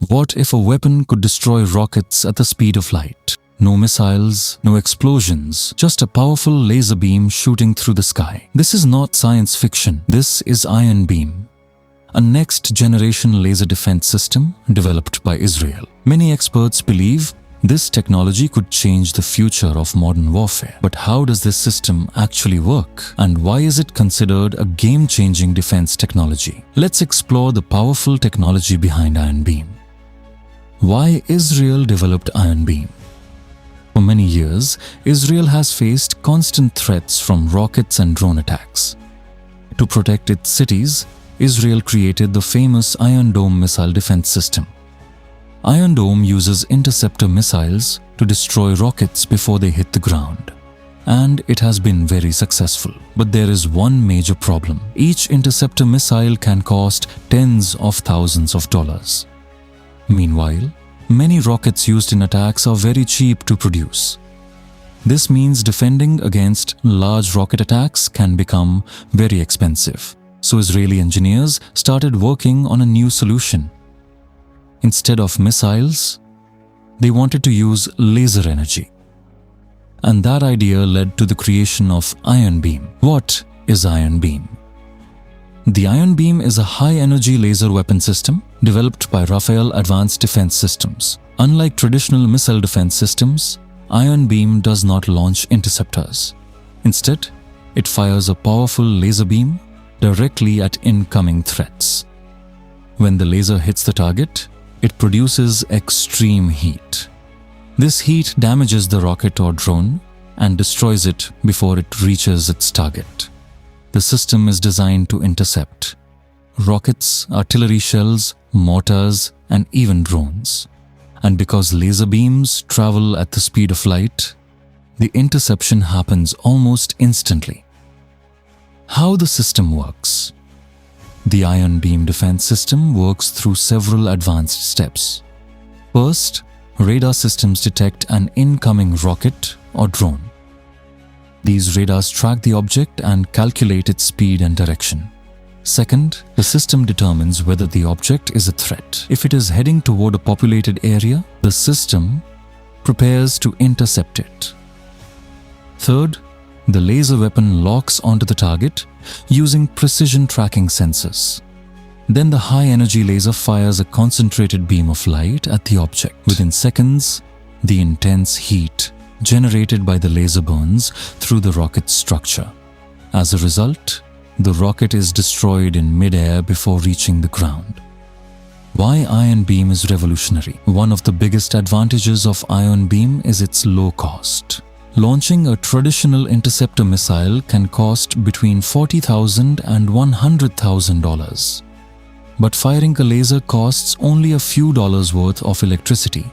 What if a weapon could destroy rockets at the speed of light? No missiles, no explosions, just a powerful laser beam shooting through the sky. This is not science fiction. This is Iron Beam, a next-generation laser defense system developed by Israel. Many experts believe this technology could change the future of modern warfare. But how does this system actually work? And why is it considered a game-changing defense technology? Let's explore the powerful technology behind Iron Beam. Why Israel developed Iron Beam? For many years, Israel has faced constant threats from rockets and drone attacks. To protect its cities, Israel created the famous Iron Dome missile defense system. Iron Dome uses interceptor missiles to destroy rockets before they hit the ground. And it has been very successful. But there is one major problem. Each interceptor missile can cost tens of thousands of dollars. Meanwhile, many rockets used in attacks are very cheap to produce. This means defending against large rocket attacks can become very expensive. So Israeli engineers started working on a new solution. Instead of missiles, they wanted to use laser energy. And that idea led to the creation of Iron Beam. What is Iron Beam? The Iron Beam is a high-energy laser weapon system developed by Rafael Advanced Defense Systems. Unlike traditional missile defense systems, Iron Beam does not launch interceptors. Instead, it fires a powerful laser beam directly at incoming threats. When the laser hits the target, it produces extreme heat. This heat damages the rocket or drone and destroys it before it reaches its target. The system is designed to intercept rockets, artillery shells, mortars, and even drones. And because laser beams travel at the speed of light, the interception happens almost instantly. How the system works? The Iron Beam defense system works through several advanced steps. First, radar systems detect an incoming rocket or drone. These radars track the object and calculate its speed and direction. Second, the system determines whether the object is a threat. If it is heading toward a populated area, the system prepares to intercept it. Third, the laser weapon locks onto the target using precision tracking sensors. Then the high-energy laser fires a concentrated beam of light at the object. Within seconds, the intense heat generated by the laser burns through the rocket's structure. As a result, the rocket is destroyed in mid-air before reaching the ground. Why Iron Beam is revolutionary? One of the biggest advantages of Iron Beam is its low cost. Launching a traditional interceptor missile can cost between $40,000 and $100,000. But firing a laser costs only a few dollars worth of electricity.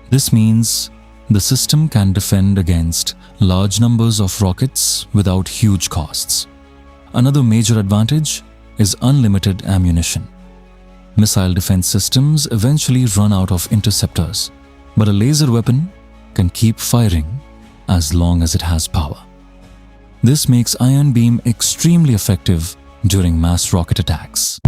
This means the system can defend against large numbers of rockets without huge costs. Another major advantage is unlimited ammunition. Missile defense systems eventually run out of interceptors, but a laser weapon can keep firing as long as it has power. This makes Iron Beam extremely effective during mass rocket attacks.